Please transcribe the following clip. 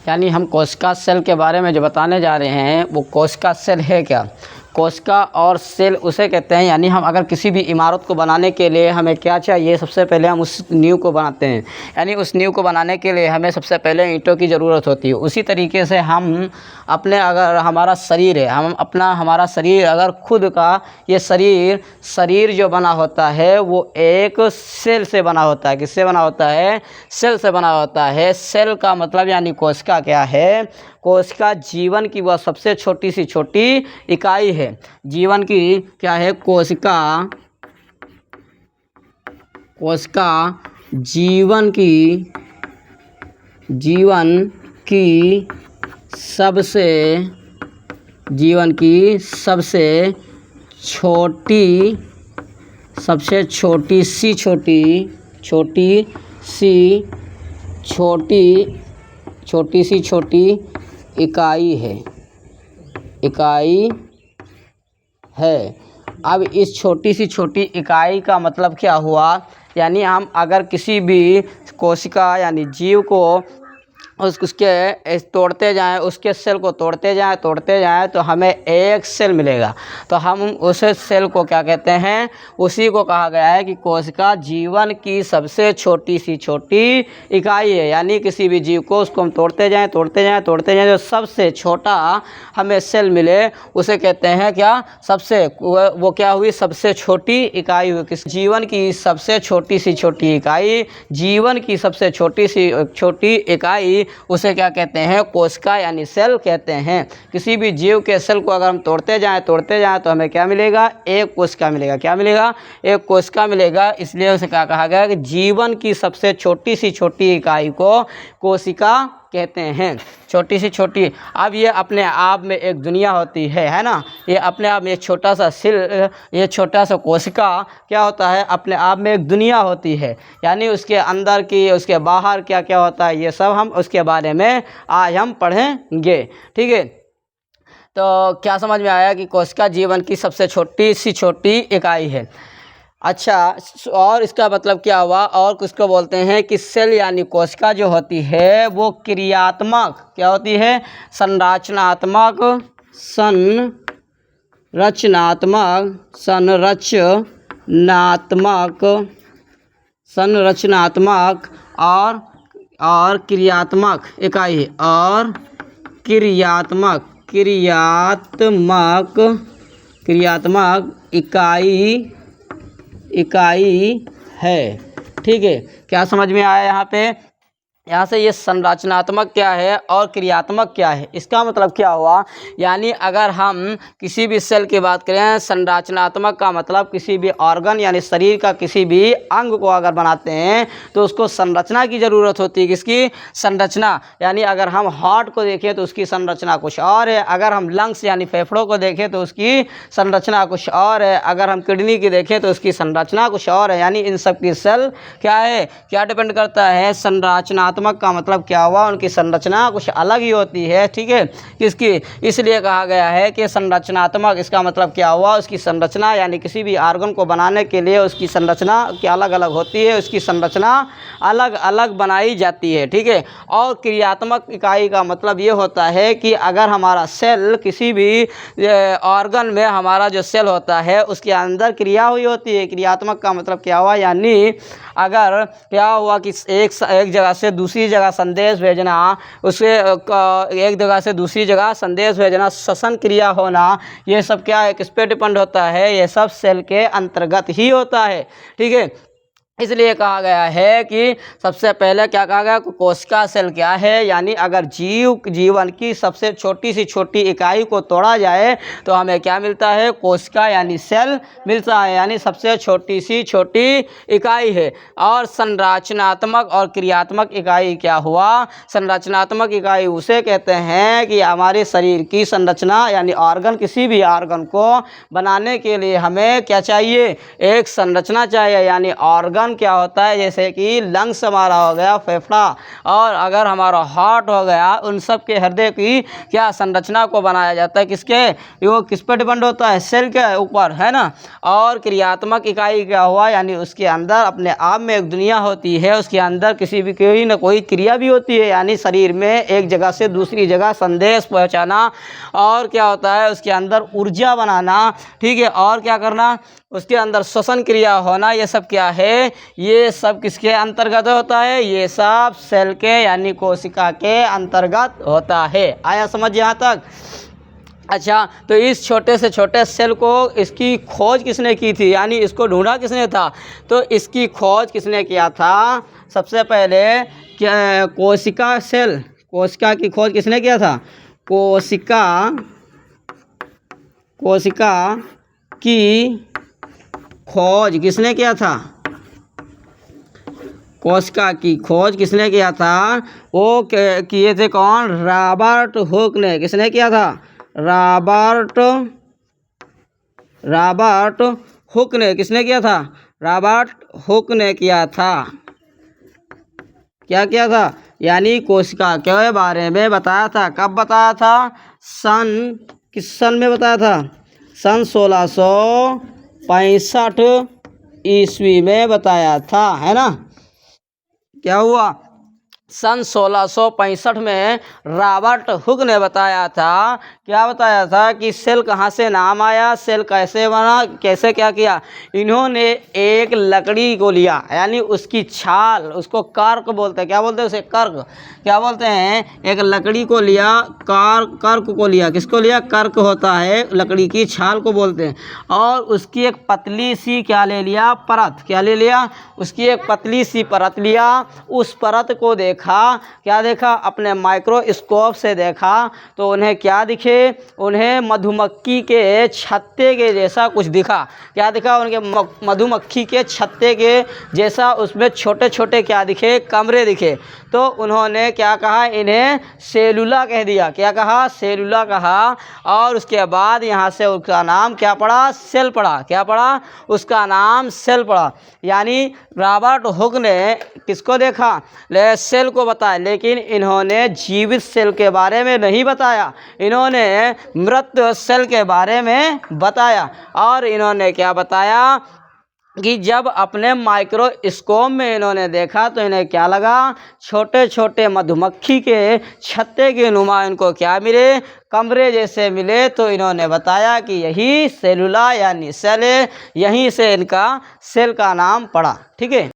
यानी हम कोशिका सेल के बारे में जो बताने जा रहे हैं वो कोशिका सेल है क्या। कोशिका और सेल उसे कहते हैं, यानी हम अगर किसी भी इमारत को बनाने के लिए हमें क्या चाहिए, सबसे पहले हम उस नींव को बनाते हैं। यानी उस नींव को बनाने के लिए हमें सबसे पहले ईंटों की ज़रूरत होती है। उसी तरीके से हम अपने, अगर हमारा शरीर है, हमारा शरीर अगर खुद का ये शरीर जो बना होता है वो एक सेल से बना होता है। किससे बना होता है? सेल से बना होता है। सेल का मतलब यानी कोशिका क्या है? कोशिका जीवन की वह सबसे छोटी सी छोटी इकाई है। जीवन की क्या है? कोशिका जीवन की सबसे छोटी इकाई है। अब इस छोटी सी छोटी इकाई का मतलब क्या हुआ? यानी हम अगर किसी भी कोशिका यानी जीव को उसके तोड़ते जाएं, उसके सेल को तोड़ते जाएं तो हमें एक सेल मिलेगा। तो हम उस सेल को क्या कहते हैं? उसी को कहा गया है कि कोशिका जीवन की सबसे छोटी सी छोटी इकाई है। यानी किसी भी जीव को उसको हम तोड़ते जाएं जो सबसे छोटा हमें सेल मिले उसे कहते हैं क्या? वो क्या हुई? सबसे छोटी इकाई हुई। किस जीवन की सबसे छोटी सी छोटी इकाई, जीवन की सबसे छोटी सी छोटी इकाई उसे क्या कहते हैं? कोशिका यानी सेल कहते हैं। किसी भी जीव के सेल को अगर हम तोड़ते जाएं तो हमें क्या मिलेगा? एक कोशिका मिलेगा। क्या मिलेगा? एक कोशिका मिलेगा। इसलिए उसे क्या कहा गया कि जीवन की सबसे छोटी सी छोटी इकाई को कोशिका कहते हैं। छोटी सी छोटी। अब ये अपने आप में एक दुनिया होती है ना। ये अपने आप में एक छोटा सा सेल, ये छोटा सा कोशिका क्या होता है? अपने आप में एक दुनिया होती है। यानी उसके अंदर की, उसके बाहर क्या क्या होता है, ये सब हम उसके बारे में आज हम पढ़ेंगे। ठीक है, तो क्या समझ में आया कि कोशिका जीवन की सबसे छोटी सी छोटी इकाई है। अच्छा, और इसका मतलब क्या हुआ? और किसको बोलते हैं कि सेल यानी कोशिका जो होती है वो क्रियात्मक क्या होती है? संरचनात्मक और क्रियात्मक इकाई है। और क्रियात्मक इकाई है। ठीक है, क्या समझ में आया यहाँ पे? यहाँ से ये संरचनात्मक क्या है और क्रियात्मक क्या है, इसका मतलब क्या हुआ? यानी अगर हम किसी भी सेल की बात करें, संरचनात्मक का मतलब किसी भी ऑर्गन यानी शरीर का किसी भी अंग को अगर बनाते हैं तो उसको संरचना की ज़रूरत होती है। किसकी? संरचना। यानी अगर हम हार्ट को देखें तो उसकी संरचना कुछ और है। अगर हम लंग्स यानी फेफड़ों को देखें तो उसकी संरचना कुछ और है। अगर हम किडनी की देखें तो उसकी संरचना कुछ और है। यानी इन सब की सेल क्या है? क्या डिपेंड करता है? संरचना का मतलब क्या हुआ? उनकी संरचना कुछ अलग ही होती है। ठीक है, किसकी? इसलिए कहा गया है कि संरचनात्मक। इसका मतलब क्या हुआ? उसकी संरचना यानी किसी भी ऑर्गन को बनाने के लिए उसकी संरचना क्या अलग अलग होती है, उसकी संरचना अलग अलग बनाई जाती है। ठीक है, और क्रियात्मक इकाई का मतलब ये होता है कि अगर हमारा सेल किसी भी ऑर्गन में, हमारा जो सेल होता है उसके अंदर क्रिया हुई होती है। क्रियात्मक का मतलब क्या हुआ? यानी अगर क्या हुआ कि एक जगह से दूसरी जगह संदेश भेजना, उसे एक जगह से दूसरी जगह संदेश भेजना, श्वसन क्रिया होना, ये सब क्या है? किस पे डिपेंड होता है? ये सब सेल के अंतर्गत ही होता है। ठीक है, इसलिए कहा गया है कि सबसे पहले क्या कहा गया? कोशिका सेल क्या है? यानी अगर जीवन की सबसे छोटी सी छोटी इकाई को तोड़ा जाए तो हमें क्या मिलता है? कोशिका यानी सेल मिलता है। यानी सबसे छोटी सी छोटी इकाई है। और संरचनात्मक और क्रियात्मक इकाई क्या हुआ? संरचनात्मक इकाई उसे कहते हैं कि हमारे शरीर की संरचना यानी ऑर्गन, किसी भी ऑर्गन को बनाने के लिए हमें क्या चाहिए? एक संरचना चाहिए। यानी ऑर्गन लन क्या होता है, जैसे कि लंग्स हमारा हो गया फेफड़ा, और अगर हमारा हार्ट हो गया, उन सब के हृदय की क्या संरचना को बनाया जाता है, किसके, वो किस पर डिपेंड होता है, सेल के ऊपर, है ना। और क्रियात्मक इकाई क्या हुआ, यानी उसके अंदर अपने आप में एक दुनिया होती है, उसके अंदर किसी भी कोई ना कोई क्रिया भी होती है, यानी शरीर में एक जगह से दूसरी जगह संदेश पहुंचाना, और क्या होता है उसके अंदर ऊर्जा बनाना, ठीक है, और क्या करना, उसके अंदर श्वसन क्रिया होना, ये सब क्या है, ये सब किसके अंतर्गत होता है, ये सब सेल के यानी कोशिका के अंतर्गत होता है। आया समझ यहाँ तक। अच्छा, तो इस छोटे से छोटे सेल को, इसकी खोज किसने की थी, यानी इसको ढूंढा किसने था, तो इसकी खोज किसने किया था, सबसे पहले क्या, कोशिका सेल, कोशिका की खोज किसने किया था, कोशिका की खोज किसने किया था, कोशिका की खोज किसने किया था, वो किए थे कौन, रॉबर्ट हुक ने, किसने किया था, रॉबर्ट हुक ने, किसने किया था, रॉबर्ट हुक ने किया था। क्या किया था, यानी कोशिका के बारे में बताया था। कब बताया था, किस सन में बताया था, सन 1665 ईस्वी में बताया था, है ना। क्या हुआ, सन 1665 में रॉबर्ट हुक ने बताया था, क्या बताया था कि सेल कहाँ से नाम आया, सेल कैसे बना, कैसे क्या किया। इन्होंने एक लकड़ी को लिया, यानी उसकी छाल, उसको कर्क बोलते हैं, क्या बोलते हैं उसे, कर्क, क्या बोलते हैं, एक लकड़ी को लिया, कर्क को लिया, किसको लिया, कर्क होता है, लकड़ी की छाल को बोलते हैं, और उसकी एक पतली सी क्या ले लिया, परत, क्या ले लिया, उसकी एक पतली सी परत लिया, उस परत को देखा, क्या देखा, अपने माइक्रोस्कोप से देखा, तो उन्हें क्या दिखे, उन्हें मधुमक्खी के छत्ते के जैसा कुछ दिखा। क्या दिखा, उनके मधुमक्खी के छत्ते के जैसा, उसमें छोटे छोटे क्या दिखे, कमरे दिखे। तो उन्होंने क्या कहा, इन्हें सेलुला कह दिया, क्या कहा, सेलुला कहा, और उसके बाद यहाँ से उसका नाम क्या पड़ा, सेल पड़ा, क्या पड़ा, उसका नाम सेल पड़ा। यानी रॉबर्ट हुक ने किसको देखा, सेल को बताया, लेकिन इन्होंने जीवित सेल के बारे में नहीं बताया, इन्होंने मृत सेल के बारे में बताया। और इन्होंने क्या बताया कि जब अपने माइक्रोस्कोप में इन्होंने देखा, तो इन्हें क्या लगा, छोटे छोटे मधुमक्खी के छत्ते के नुमा इनको क्या मिले, कमरे जैसे मिले। तो इन्होंने बताया कि यही सेलुला यानी सेल है, यहीं से इनका सेल का नाम पड़ा। ठीक है।